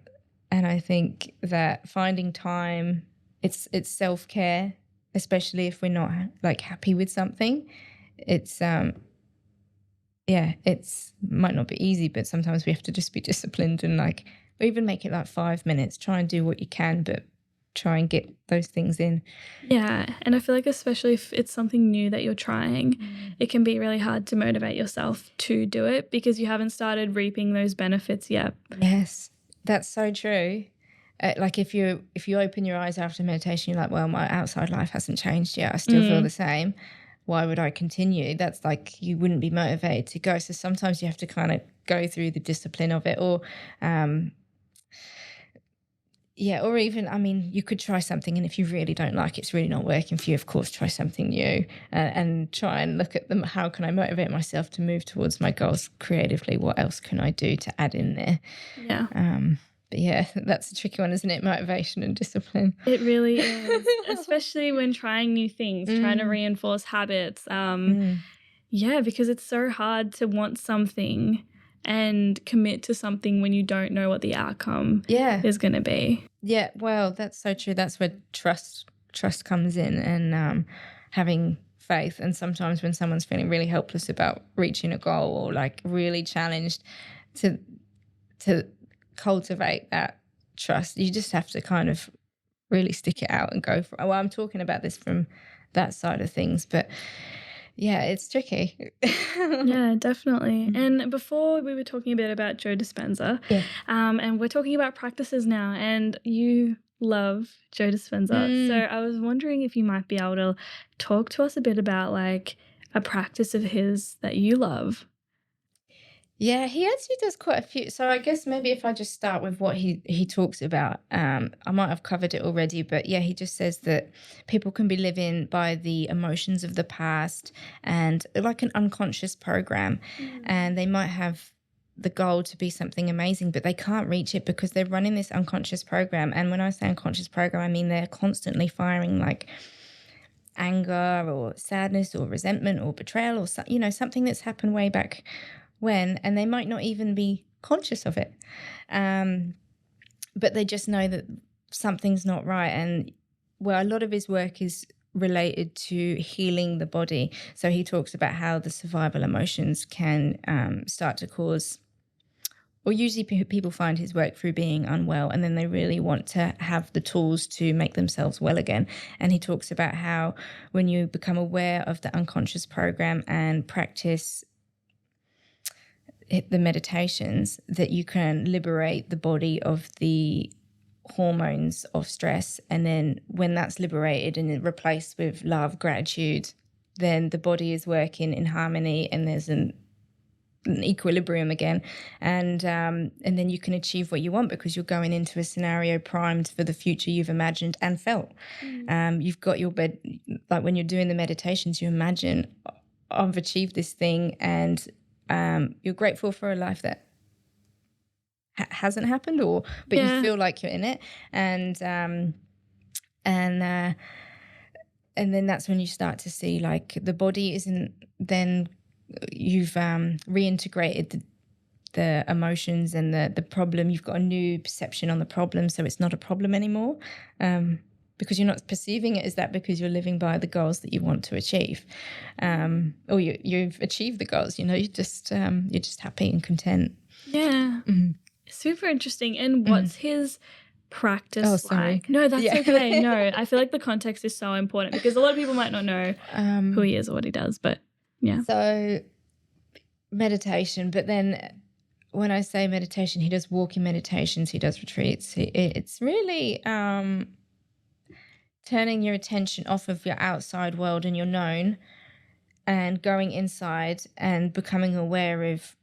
I think that finding time, it's self-care, especially if we're not like happy with something. It's might not be easy, but sometimes we have to just be disciplined and like, or even make it like 5 minutes, try and do what you can, but try and get those things in. Yeah. And I feel like especially if it's something new that you're trying, it can be really hard to motivate yourself to do it because you haven't started reaping those benefits yet. Yes, that's so true. Like if you open your eyes after meditation, you're like, well, my outside life hasn't changed yet. I still feel the same. Why would I continue? That's like, you wouldn't be motivated to go. So sometimes you have to kind of go through the discipline of it, or or even, I mean, you could try something, and if you really don't like it, it's really not working for you, of course, try something new and try and look at them. How can I motivate myself to move towards my goals creatively? What else can I do to add in there? Yeah. But yeah, that's a tricky one, isn't it? Motivation and discipline. It really is, especially when trying new things, trying to reinforce habits. Because it's so hard to want something and commit to something when you don't know what the outcome is going to be. Yeah, well, that's so true. That's where trust comes in, and having faith. And sometimes when someone's feeling really helpless about reaching a goal or like really challenged, to cultivate that trust, you just have to kind of really stick it out and go for it. Well, I'm talking about this from that side of things, but yeah, it's tricky. Yeah, definitely. And before we were talking a bit about Joe Dispenza, Yeah. and we're talking about practices now, and you love Joe Dispenza. So I was wondering if you might be able to talk to us a bit about like a practice of his that you love. Yeah, he actually does quite a few. So I guess maybe if I just start with what he talks about, I might have covered it already, but yeah, he just says that people can be living by the emotions of the past and like an unconscious program, and they might have the goal to be something amazing, but they can't reach it because they're running this unconscious program. And when I say unconscious program, I mean they're constantly firing like anger or sadness or resentment or betrayal or something that's happened way back when, and they might not even be conscious of it, but they just know that something's not right. And well, a lot of his work is related to healing the body. So he talks about how the survival emotions can start to cause, or usually people find his work through being unwell, and then they really want to have the tools to make themselves well again. And he talks about how when you become aware of the unconscious program and practice the meditations, that you can liberate the body of the hormones of stress. And then when that's liberated and replaced with love, gratitude, then the body is working in harmony and there's an equilibrium again. And then you can achieve what you want because you're going into a scenario primed for the future you've imagined and felt. You've got your bed, like when you're doing the meditations, you imagine, I've achieved this thing, and you're grateful for a life that hasn't happened, but you feel like you're in it, and then that's when you start to see like the body isn't. Then you've reintegrated the emotions and the problem. You've got a new perception on the problem, so it's not a problem anymore. Because you're not perceiving it as that, because you're living by the goals that you want to achieve, or you've achieved the goals. You're just happy and content. Yeah, super interesting. And what's his practice like? No, that's okay. No, I feel like the context is so important because a lot of people might not know who he is or what he does. But yeah, so meditation. But then when I say meditation, he does walking meditations. He does retreats. It's really turning your attention off of your outside world and your known and going inside and becoming aware of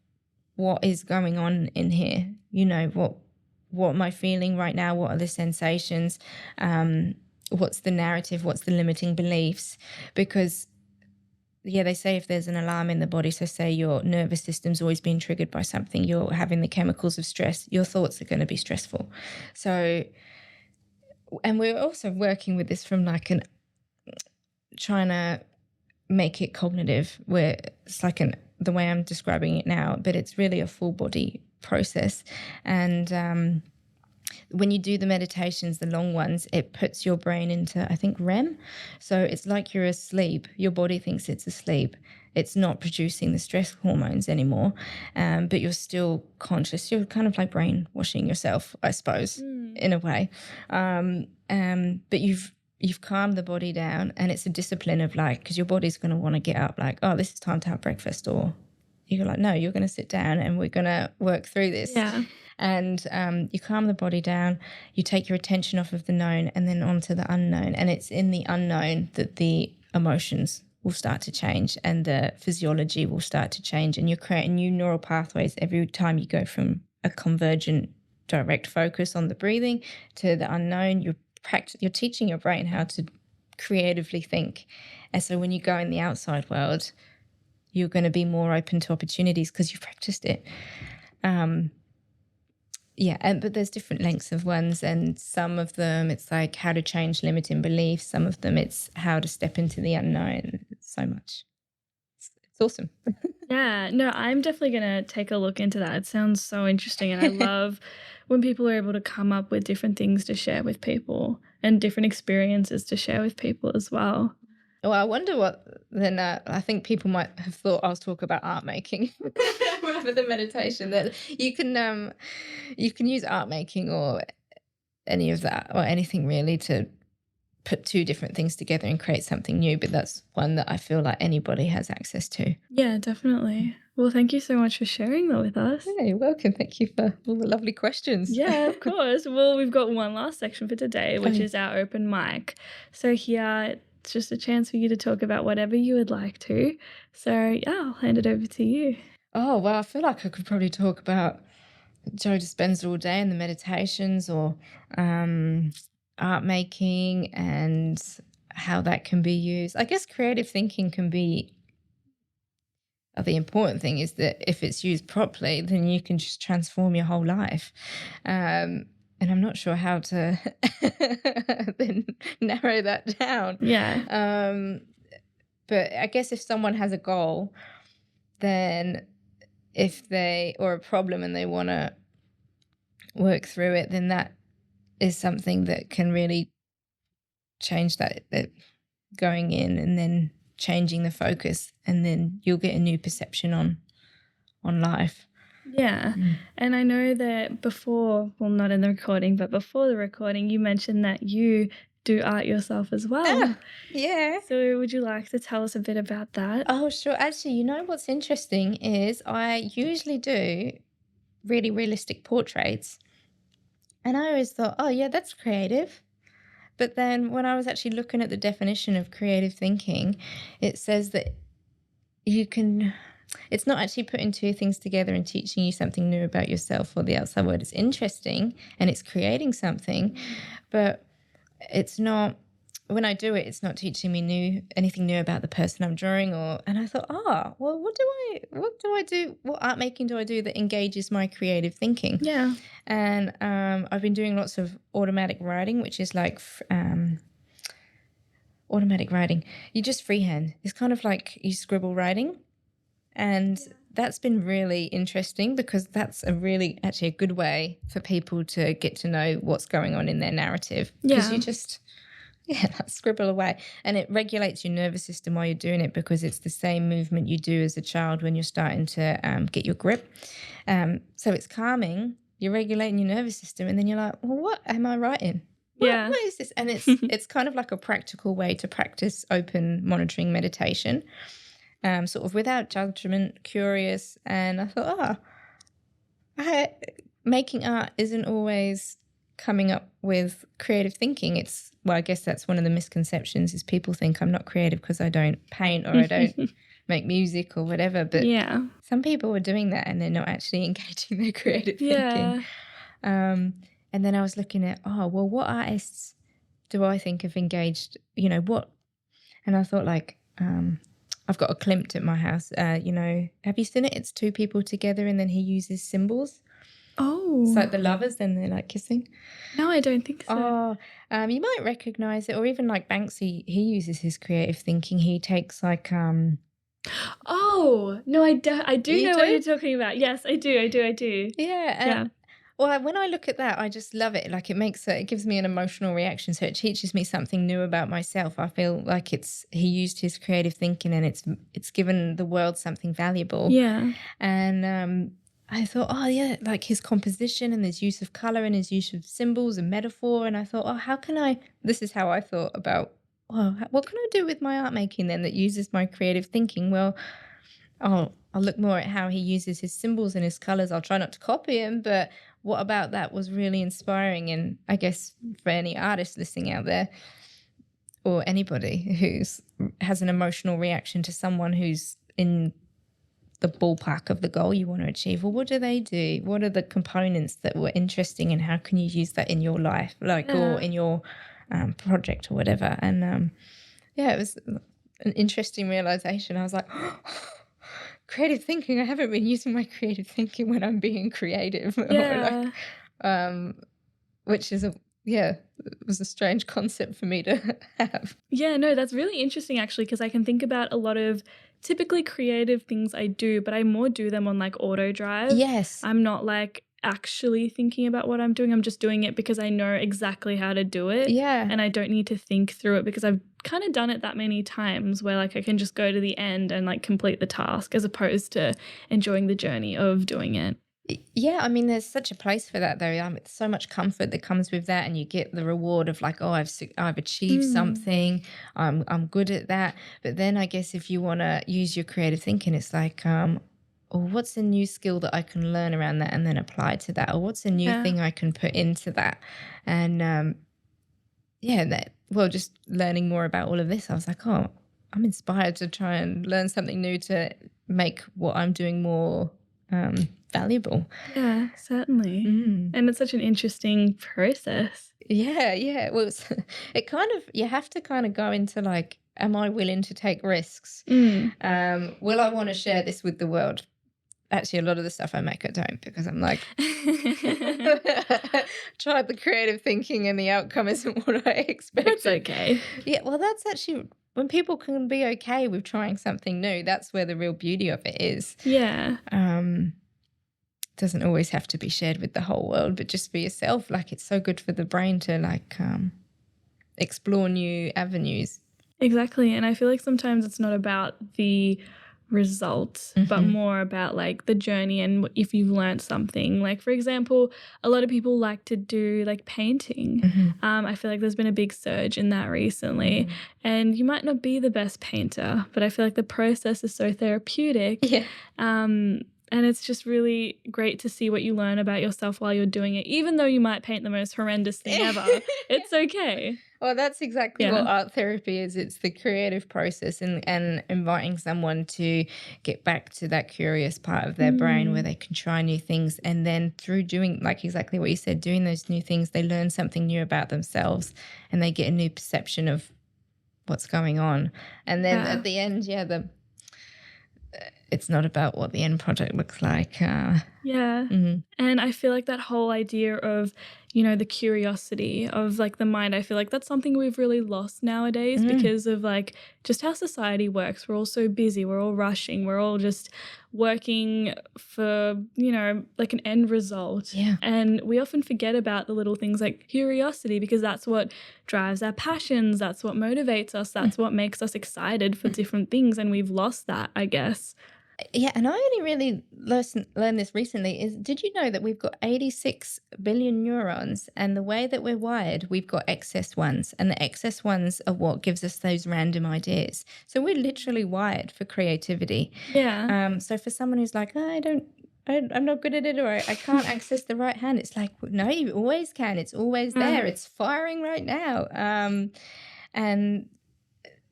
what is going on in here. What am I feeling right now? What are the sensations? What's the narrative? What's the limiting beliefs? Because they say if there's an alarm in the body, so say your nervous system's always being triggered by something, you're having the chemicals of stress, your thoughts are going to be stressful. So, and we're also working with this from like trying to make it cognitive, where it's like the way I'm describing it now, but it's really a full body process. And when you do the meditations, the long ones, it puts your brain into, I think, REM. So it's like you're asleep. Your body thinks it's asleep. It's not producing the stress hormones anymore, but you're still conscious. You're kind of like brainwashing yourself, I suppose, in a way. But you've calmed the body down, and it's a discipline of like, because your body's going to want to get up like, oh, this is time to have breakfast, or you're like, no, you're going to sit down and we're going to work through this. Yeah. And you calm the body down, you take your attention off of the known and then onto the unknown. And it's in the unknown that the emotions will start to change and the physiology will start to change. And you're creating new neural pathways every time you go from a convergent direct focus on the breathing to the unknown. You're teaching your brain how to creatively think. And so when you go in the outside world, you're going to be more open to opportunities because you've practiced it. But there's different lengths of ones, and some of them it's like how to change limiting beliefs. Some of them it's how to step into the unknown. So much. It's awesome. Yeah, no, I'm definitely going to take a look into that. It sounds so interesting, and I love when people are able to come up with different things to share with people and different experiences to share with people as well. Well, I wonder what then I think people might have thought I was talking about art making rather than meditation. That you can use art making or any of that or anything really to put two different things together and create something new. But that's one that I feel like anybody has access to. Yeah, definitely. Well, thank you so much for sharing that with us. Yeah, you're welcome. Thank you for all the lovely questions. Yeah, of course. Well, we've got one last section for today, which is our open mic. So here, it's just a chance for you to talk about whatever you would like to. So yeah, I'll hand it over to you. Oh, well, I feel like I could probably talk about Joe Dispenza all day and the meditations or art making and how that can be used. I guess creative thinking can be, the important thing is that if it's used properly, then you can just transform your whole life. And I'm not sure how to then narrow that down. Yeah. But I guess if someone has a goal, then or a problem and they want to work through it, then that is something that can really change that going in and then changing the focus, and then you'll get a new perception on life. Yeah. And I know that before, well, not in the recording, but before the recording, you mentioned that you do art yourself as well. Yeah. So would you like to tell us a bit about that? Oh, sure. Actually, what's interesting is I usually do really realistic portraits. And I always thought, oh, yeah, that's creative. But then when I was actually looking at the definition of creative thinking, it says that it's not actually putting two things together and teaching you something new about yourself or the outside world. It's interesting and it's creating something, but it's not, when I do it, it's not teaching me anything new about the person I'm drawing and I thought, well, what do I do? What art making do I do that engages my creative thinking? Yeah. And I've been doing lots of automatic writing, which is like automatic writing. You just freehand. It's kind of like you scribble writing. And that's been really interesting because that's actually a good way for people to get to know what's going on in their narrative. Because you just, scribble away. And it regulates your nervous system while you're doing it because it's the same movement you do as a child when you're starting to get your grip. So it's calming. You're regulating your nervous system. And then you're like, well, what am I writing? What is this? And it's kind of like a practical way to practice open monitoring meditation. Sort of without judgment, curious. And I thought, making art isn't always coming up with creative thinking. I guess that's one of the misconceptions is people think I'm not creative because I don't paint or I don't make music or whatever. But some people are doing that and they're not actually engaging their creative thinking. And then I was looking at, what artists do I think have engaged, what? And I thought I've got a Klimt at my house, have you seen it? It's two people together and then he uses symbols. Oh. It's like the lovers, then they're like kissing. No, I don't think so. You might recognise it, or even like Banksy, he uses his creative thinking. He takes like Oh, no, I do know what you're talking about. Yes, I do. Yeah. Well, when I look at that, I just love it. Like it gives me an emotional reaction. So it teaches me something new about myself. I feel like he used his creative thinking and it's given the world something valuable. Yeah. And I thought, like his composition and his use of colour and his use of symbols and metaphor. And I thought, this is how I thought about, what can I do with my art making then that uses my creative thinking? Well, I'll look more at how he uses his symbols and his colours. I'll try not to copy him, but what about that was really inspiring? And I guess for any artist listening out there or anybody who has an emotional reaction to someone who's in the ballpark of the goal you want to achieve, well, what do they do? What are the components that were interesting and how can you use that in your life, or in your project or whatever? And it was an interesting realization. I was like, creative thinking. I haven't been using my creative thinking when I'm being creative. Yeah. Which is it was a strange concept for me to have. Yeah, no, that's really interesting actually, because I can think about a lot of typically creative things I do, but I more do them on like auto drive. Yes. I'm not like actually thinking about what I'm doing. I'm just doing it because I know exactly how to do it. Yeah. And I don't need to think through it because I've kind of done it that many times where like I can just go to the end and like complete the task as opposed to enjoying the journey of doing it. Yeah, I mean, there's such a place for that, though. So much comfort that comes with that, and you get the reward of like, oh, I've achieved something. I'm good at that. But then I guess if you want to use your creative thinking, it's like, oh, what's a new skill that I can learn around that and then apply to that, or what's a new thing I can put into that, and just learning more about all of this, I was like, oh, I'm inspired to try and learn something new to make what I'm doing more valuable. Yeah, certainly. And it's such an interesting process. Yeah. Well, it kind of, you have to kind of go into like, am I willing to take risks? Will I want to share this with the world? Actually, a lot of the stuff I make, I don't, because I'm like, tried the creative thinking and the outcome isn't what I expected. That's okay. Yeah, well, that's actually, when people can be okay with trying something new, that's where the real beauty of it is. Yeah. Doesn't always have to be shared with the whole world, but just for yourself. Like, it's so good for the brain to like explore new avenues. Exactly. And I feel like sometimes it's not about the results, but more about like the journey and if you've learned something. Like, for example, a lot of people like to do like painting. I feel like there's been a big surge in that recently. And you might not be the best painter, but I feel like the process is so therapeutic. Yeah. And it's just really great to see what you learn about yourself while you're doing it. Even though you might paint the most horrendous thing ever, it's okay. Well, that's exactly what art therapy is. It's the creative process and inviting someone to get back to that curious part of their brain where they can try new things. And then through doing, like exactly what you said, doing those new things, they learn something new about themselves and they get a new perception of what's going on. And then at the end, it's not about what the end project looks like. And I feel like that whole idea of, you know, the curiosity of like the mind, I feel like that's something we've really lost nowadays because of like just how society works. We're all so busy. We're all rushing. We're all just working for, you know, like an end result. Yeah. And we often forget about the little things like curiosity because that's what drives our passions. That's what motivates us. That's what makes us excited for different things. And we've lost that, I guess. Yeah, and I only really learned this recently is, did you know that we've got 86 billion neurons, and the way that we're wired, we've got excess ones, and the excess ones are what gives us those random ideas. So we're literally wired for creativity. Yeah. So for someone who's like, oh, I'm not good at it, or I can't access the right hand, it's like, no, you always can. It's always there. It's firing right now. And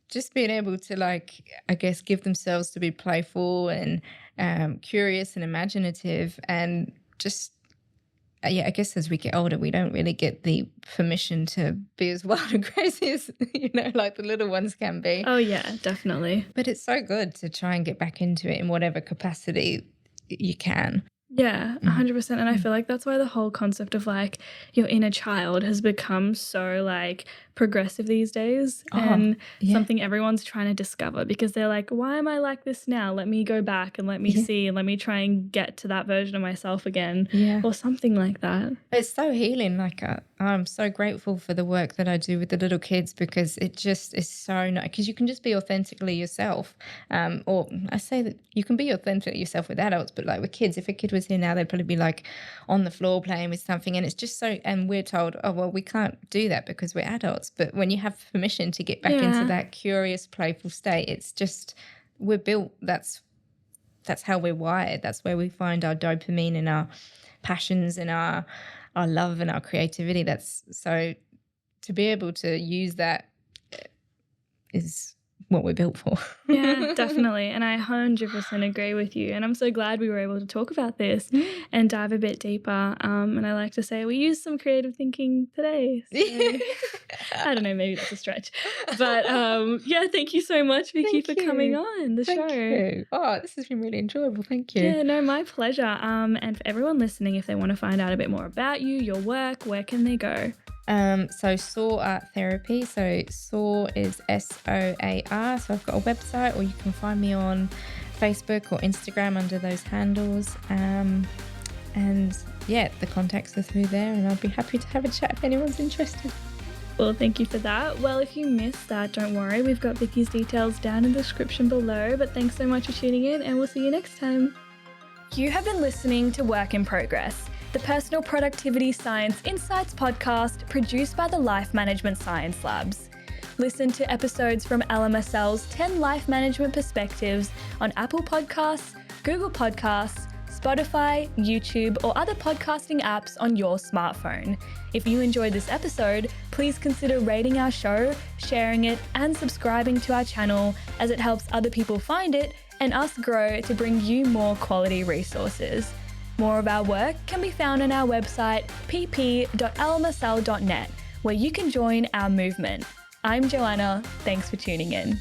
just being able to, like, I guess, give themselves to be playful and curious and imaginative, and just, I guess as we get older, we don't really get the permission to be as wild and crazy as, you know, like the little ones can be. Oh, yeah, definitely. But it's so good to try and get back into it in whatever capacity you can. Yeah, 100%. And I feel like that's why the whole concept of like your inner child has become so like progressive these days and something everyone's trying to discover because they're like, why am I like this now? Let me go back and let me see and let me try and get to that version of myself again or something like that. It's so healing. Like I'm so grateful for the work that I do with the little kids because it just is so nice because you can just be authentically yourself. Or I say that you can be authentically yourself with adults, but like with kids, if a kid was here now, they'd probably be like on the floor playing with something, and it's just so, and we're told, oh, well, we can't do that because we're adults. But when you have permission to get back into that curious, playful state, it's just, we're built, that's how we're wired. That's where we find our dopamine and our passions and our love and our creativity. That's so, to be able to use that is what we're built for. Yeah, definitely. And I 100% agree with you. And I'm so glad we were able to talk about this and dive a bit deeper. And I like to say we used some creative thinking today. So, I don't know, maybe that's a stretch. But yeah, thank you so much, Vicky, for coming on the show. You. Oh, this has been really enjoyable. Thank you. Yeah, no, my pleasure. And for everyone listening, if they want to find out a bit more about you, your work, where can they go? So SOAR Art Therapy. So SOAR is SOAR. So I've got a website, or you can find me on Facebook or Instagram under those handles. And yeah, the contacts are through there, and I'd be happy to have a chat if anyone's interested. Well, thank you for that. Well, if you missed that, don't worry. We've got Vicky's details down in the description below. But thanks so much for tuning in, and we'll see you next time. You have been listening to Work in Progress, the Personal Productivity Science Insights podcast produced by the Life Management Science Labs. Listen to episodes from LMSL's 10 Life Management Perspectives on Apple Podcasts, Google Podcasts, Spotify, YouTube, or other podcasting apps on your smartphone. If you enjoyed this episode, please consider rating our show, sharing it, and subscribing to our channel, as it helps other people find it and us grow to bring you more quality resources. More of our work can be found on our website pp.lmsl.net, where you can join our movement. I'm Joanna. Thanks for tuning in.